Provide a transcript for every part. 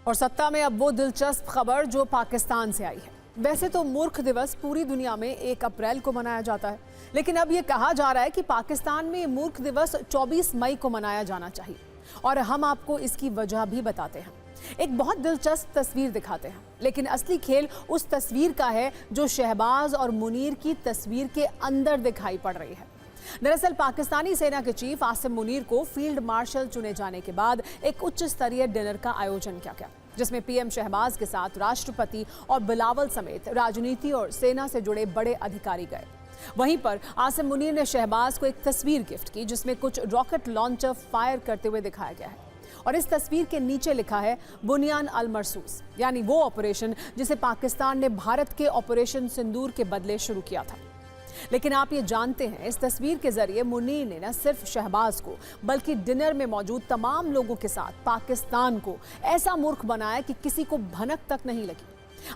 और सत्ता में अब वो दिलचस्प खबर जो पाकिस्तान से आई है। वैसे तो मूर्ख दिवस पूरी दुनिया में 1 अप्रैल को मनाया जाता है, लेकिन अब ये कहा जा रहा है कि पाकिस्तान में मूर्ख दिवस 24 मई को मनाया जाना चाहिए। और हम आपको इसकी वजह भी बताते हैं। एक बहुत दिलचस्प तस्वीर दिखाते हैं, लेकिन असली खेल उस तस्वीर का है जो शहबाज और मुनीर की तस्वीर के अंदर दिखाई पड़ रही है। दरअसल पाकिस्तानी सेना के चीफ आसिम मुनीर को फील्ड मार्शल चुने जाने के बाद एक उच्च स्तरीय डिनर का आयोजन किया गया, जिसमें पीएम शहबाज के साथ राष्ट्रपति और बिलावल समेत राजनीति और सेना से जुड़े बड़े अधिकारी गए। वहीं पर आसिम मुनीर ने शहबाज को एक तस्वीर गिफ्ट की, जिसमें कुछ रॉकेट लॉन्चर फायर करते हुए दिखाया गया है। और इस तस्वीर के नीचे लिखा है बुनियान अल मरसूस, यानी वो ऑपरेशन जिसे पाकिस्तान ने भारत के ऑपरेशन सिंदूर के बदले शुरू किया था। लेकिन आप ये जानते हैं, इस तस्वीर के जरिए मुनीर ने न सिर्फ शहबाज को बल्कि डिनर में मौजूद तमाम लोगों के साथ पाकिस्तान को ऐसा मूर्ख बनाया कि किसी को भनक तक नहीं लगी।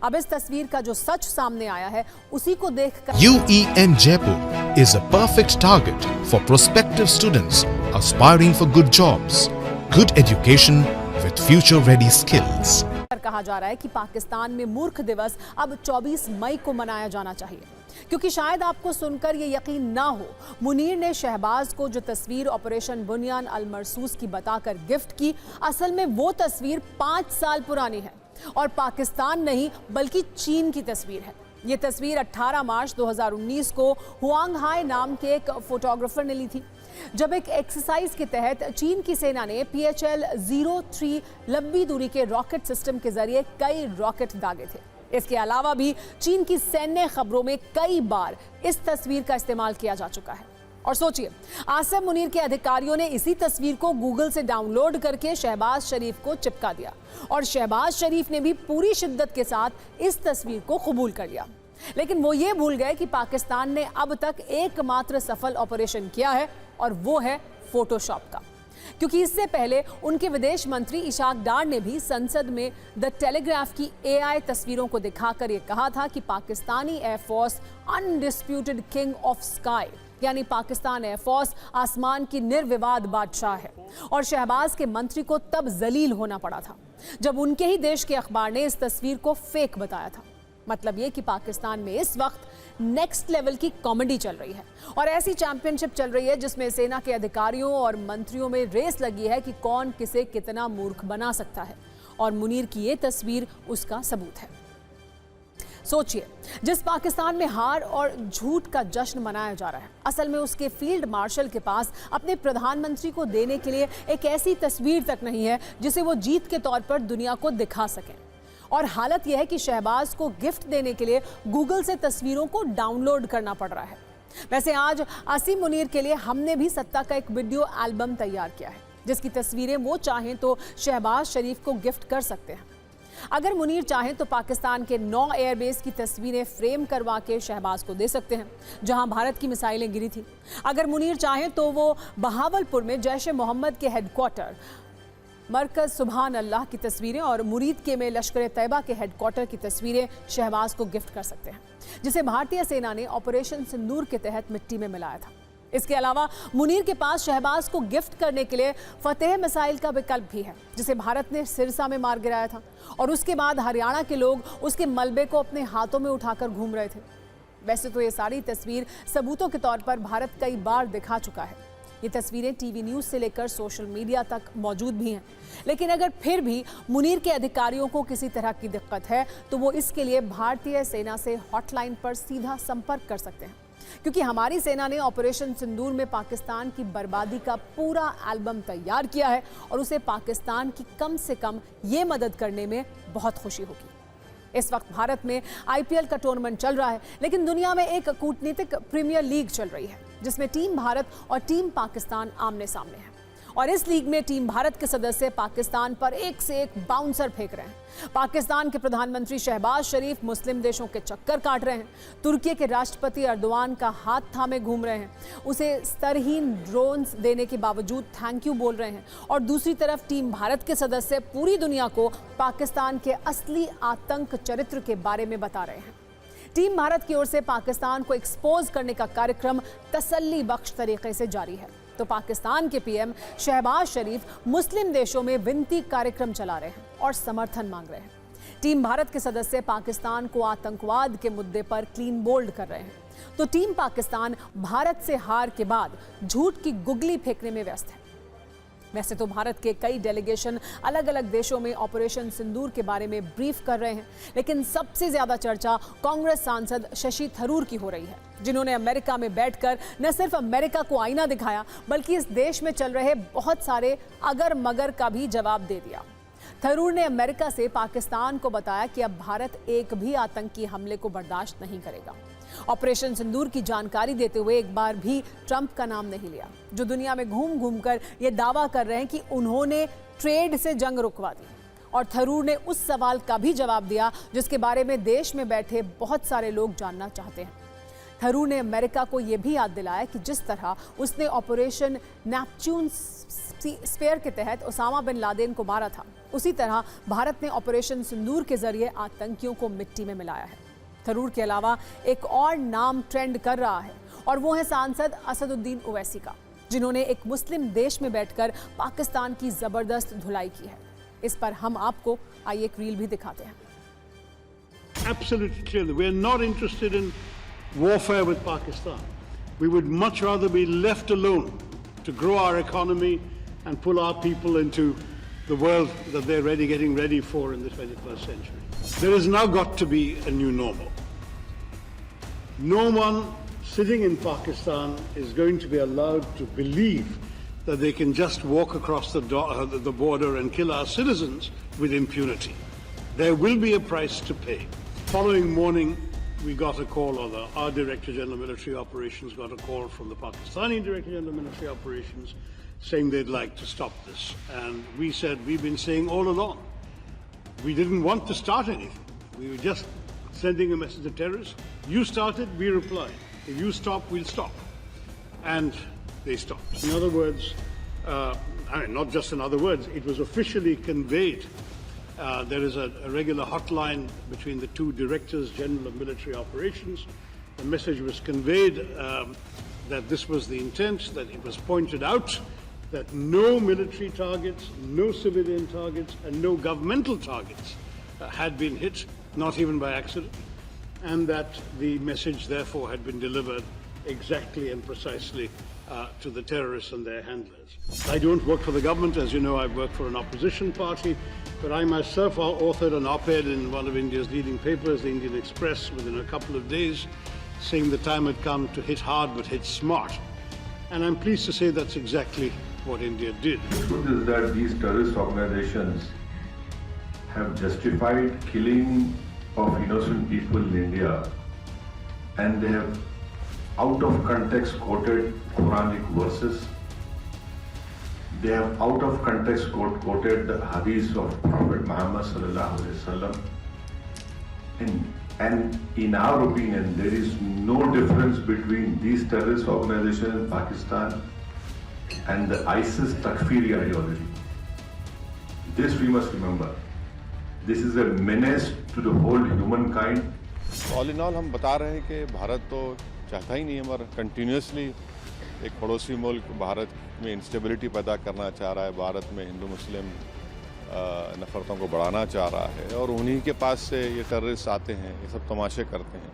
अब इस तस्वीर का जो सच सामने आया है, उसी को देखकर UEN Jaipur is a perfect target for prospective students aspiring for good jobs, good education with future-ready skills. कहा जा रहा है कि पाकिस्तान में मूर्ख दिवस अब 24 मई को मनाया जाना चाहिए, क्योंकि शायद आपको सुनकर ये यकीन ना हो, मुनीर ने शहबाज को जो तस्वीर ऑपरेशन बुनियान अल मरसूस की बताकर गिफ्ट की, असल में वो तस्वीर 5 साल पुरानी है और पाकिस्तान नहीं बल्कि चीन की तस्वीर है। ये तस्वीर 18 मार्च 2019 को हुआंग हाई नाम के एक फोटोग्राफर ने ली थी, जब एक एक्सरसाइज के तहत चीन की सेना ने PHL-03 लंबी दूरी के रॉकेट सिस्टम के जरिए कई रॉकेट दागे थे। इसके अलावा भी चीन की सैन्य खबरों में कई बार इस तस्वीर का इस्तेमाल किया जा चुका है। और सोचिए, आसिम मुनीर के अधिकारियों ने इसी तस्वीर को गूगल से डाउनलोड करके शहबाज शरीफ को चिपका दिया और शहबाज शरीफ ने भी पूरी शिद्दत के साथ इस तस्वीर को कबूल कर लिया। लेकिन वो ये भूल गए कि पाकिस्तान ने अब तक एकमात्र सफल ऑपरेशन किया है, और वो है फोटोशॉप का, क्योंकि इससे पहले उनके विदेश मंत्री इशाक डार ने भी संसद में द टेलीग्राफ की AI तस्वीरों को दिखाकर ये कहा था कि Pakistani air force undisputed king of sky, यानी पाकिस्तान एयरफोर्स आसमान की निर्विवाद बादशाह है। और शहबाज के मंत्री को तब जलील होना पड़ा था जब उनके ही देश के अखबार ने इस तस्वीर को फेक बताया था। मतलब ये कि पाकिस्तान में इस वक्त नेक्स्ट लेवल की कॉमेडी चल रही है और ऐसी चैंपियनशिप चल रही है जिसमें सेना के अधिकारियों और मंत्रियों में रेस लगी है कि कौन किसे कितना मूर्ख बना सकता है, और मुनीर की ये तस्वीर उसका सबूत है। सोचिए, जिस पाकिस्तान में हार और झूठ का जश्न मनाया जा रहा है, असल में उसके फील्ड मार्शल के पास अपने प्रधानमंत्री को देने के लिए एक ऐसी तस्वीर तक नहीं है जिसे वो जीत के तौर पर दुनिया को दिखा सकें। और हालत यह है कि शहबाज को गिफ्ट देने के लिए गूगल से तस्वीरों को डाउनलोड करना पड़ रहा है। वैसे आज आसिम मुनीर के लिए हमने भी सत्ता का एक वीडियो एल्बम तैयार किया है, जिसकी तस्वीरें वो चाहें तो शहबाज शरीफ को गिफ्ट कर सकते हैं। अगर मुनीर चाहें तो पाकिस्तान के 9 एयरबेस की तस्वीरें फ्रेम करवा के शहबाज को दे सकते हैं, जहां भारत की मिसाइलें गिरी थी। अगर मुनीर चाहें तो वो बहावलपुर में जैश ए मोहम्मद के हेडक्वार्टर मरकज सुभान अल्लाह की तस्वीरें और मुरीद के में लश्कर तैयबा के हेडक्वार्टर की तस्वीरें शहबाज को गिफ्ट कर सकते हैं, जिसे भारतीय सेना ने ऑपरेशन सिंदूर के तहत मिट्टी में मिलाया था। इसके अलावा मुनीर के पास शहबाज को गिफ्ट करने के लिए फतेह मिसाइल का विकल्प भी है, जिसे भारत ने सिरसा में मार गिराया था और उसके बाद हरियाणा के लोग उसके मलबे को अपने हाथों में उठाकर घूम रहे थे। वैसे तो ये सारी तस्वीर सबूतों के तौर पर भारत कई बार दिखा चुका है। ये तस्वीरें टीवी न्यूज़ से लेकर सोशल मीडिया तक मौजूद भी हैं, लेकिन अगर फिर भी मुनीर के अधिकारियों को किसी तरह की दिक्कत है तो वो इसके लिए भारतीय सेना से हॉटलाइन पर सीधा संपर्क कर सकते हैं, क्योंकि हमारी सेना ने ऑपरेशन सिंदूर में पाकिस्तान की बर्बादी का पूरा एल्बम तैयार किया है और उसे पाकिस्तान की कम से कम ये मदद करने में बहुत खुशी होगी। इस वक्त भारत में IPL का टूर्नामेंट चल रहा है, लेकिन दुनिया में एक कूटनीतिक प्रीमियर लीग चल रही है, जिसमें टीम भारत और टीम पाकिस्तान आमने सामने है। और इस लीग में टीम भारत के सदस्य पाकिस्तान पर एक से एक बाउंसर फेंक रहे हैं। पाकिस्तान के प्रधानमंत्री शहबाज शरीफ मुस्लिम देशों के चक्कर काट रहे हैं, तुर्की के राष्ट्रपति अर्दोआन का हाथ थामे घूम रहे हैं, उसे स्तरहीन ड्रोन्स देने के बावजूद थैंक यू बोल रहे हैं, और दूसरी तरफ टीम भारत के सदस्य पूरी दुनिया को पाकिस्तान के असली आतंक चरित्र के बारे में बता रहे हैं। टीम भारत की ओर से पाकिस्तान को एक्सपोज करने का कार्यक्रम तसल्ली बख्श तरीके से जारी है। तो पाकिस्तान के पीएम शहबाज शरीफ मुस्लिम देशों में विनती कार्यक्रम चला रहे हैं और समर्थन मांग रहे हैं। टीम भारत के सदस्य पाकिस्तान को आतंकवाद के मुद्दे पर क्लीन बोल्ड कर रहे हैं, तो टीम पाकिस्तान भारत से हार के बाद झूठ की गुगली फेंकने में व्यस्त है। वैसे तो भारत के कई डेलीगेशन अलग अलग देशों में ऑपरेशन सिंदूर के बारे में ब्रीफ कर रहे हैं, लेकिन सबसे ज्यादा चर्चा कांग्रेस सांसद शशि थरूर की हो रही है, जिन्होंने अमेरिका में बैठकर न सिर्फ अमेरिका को आईना दिखाया, बल्कि इस देश में चल रहे बहुत सारे अगर मगर का भी जवाब दे दिया। थरूर ने अमेरिका से पाकिस्तान को बताया कि अब भारत एक भी आतंकी हमले को बर्दाश्त नहीं करेगा। ऑपरेशन सिंदूर की जानकारी देते हुए एक बार भी ट्रंप का नाम नहीं लिया, जो दुनिया में घूम घूम कर यह दावा कर रहे हैं कि उन्होंने ट्रेड से जंग रुकवा दी। और थरूर ने उस सवाल का भी जवाब दिया जिसके बारे में देश में बैठे बहुत सारे लोग जानना चाहते हैं। थरूर ने अमेरिका को यह भी याद दिलाया कि जिस तरह उसने ऑपरेशन नेपच्यून स्पेयर के तहत ओसामा बिन लादेन को मारा था, उसी तरह भारत ने ऑपरेशन सिंदूर के जरिए आतंकियों को मिट्टी में मिलाया है। थरूर के अलावा एक और नाम ट्रेंड कर रहा है और वो है सांसद असदुद्दीन ओवैसी का, जिन्होंने एक मुस्लिम देश में बैठकर पाकिस्तान की जबरदस्त धुलाई की है। इस पर हम आपको आइए एक रील भी दिखाते हैं। Absolutely clear that we are not interested in warfare with Pakistan. We would much rather be left alone to grow our economy and pull our people into the world that they're getting ready for in the 21st century. There has now got to be a new normal. No one sitting in Pakistan is going to be allowed to believe that they can just walk across the border and kill our citizens with impunity. There will be a price to pay. Following morning, we got a call, or our Director General of Military Operations got a call from the Pakistani Director General of Military Operations saying they'd like to stop this. And we said, we've been saying all along, we didn't want to start anything. We were just sending a message to terrorists. You started, we replied. If you stop, we'll stop. And they stopped. In other words, not just in other words, it was officially conveyed. There is a regular hotline between the two Directors General of Military Operations. The message was conveyed that this was the intent, that it was pointed out that no military targets, no civilian targets, and no governmental targets had been hit, not even by accident, and that the message therefore had been delivered exactly and precisely to the terrorists and their handlers. I don't work for the government, as you know. I work for an opposition party, but I myself authored an op-ed in one of India's leading papers, the Indian Express, within a couple of days, saying the time had come to hit hard but hit smart. And I'm pleased to say that's exactly what India did. The truth is that these terrorist organizations have justified killing of innocent people in India, and they have out of context quoted Quranic verses. They have out of context quoted the hadith of Prophet Muhammad sallallahu alaihi wasallam. And in our opinion, there is no difference between these terrorist organizations in Pakistan and the ISIS Takfiri ideology. This we must remember. This is a menace to the whole humankind. All in all हम बता रहे हैं कि भारत तो चाहता ही नहीं है, मगर कंटिन्यूसली एक पड़ोसी मुल्क भारत में इंस्टेबिलिटी पैदा करना चाह रहा है, भारत में हिंदू मुस्लिम नफरतों को बढ़ाना चाह रहा है, और उन्हीं के पास से ये टेररिस्ट आते हैं, ये सब तमाशे करते हैं।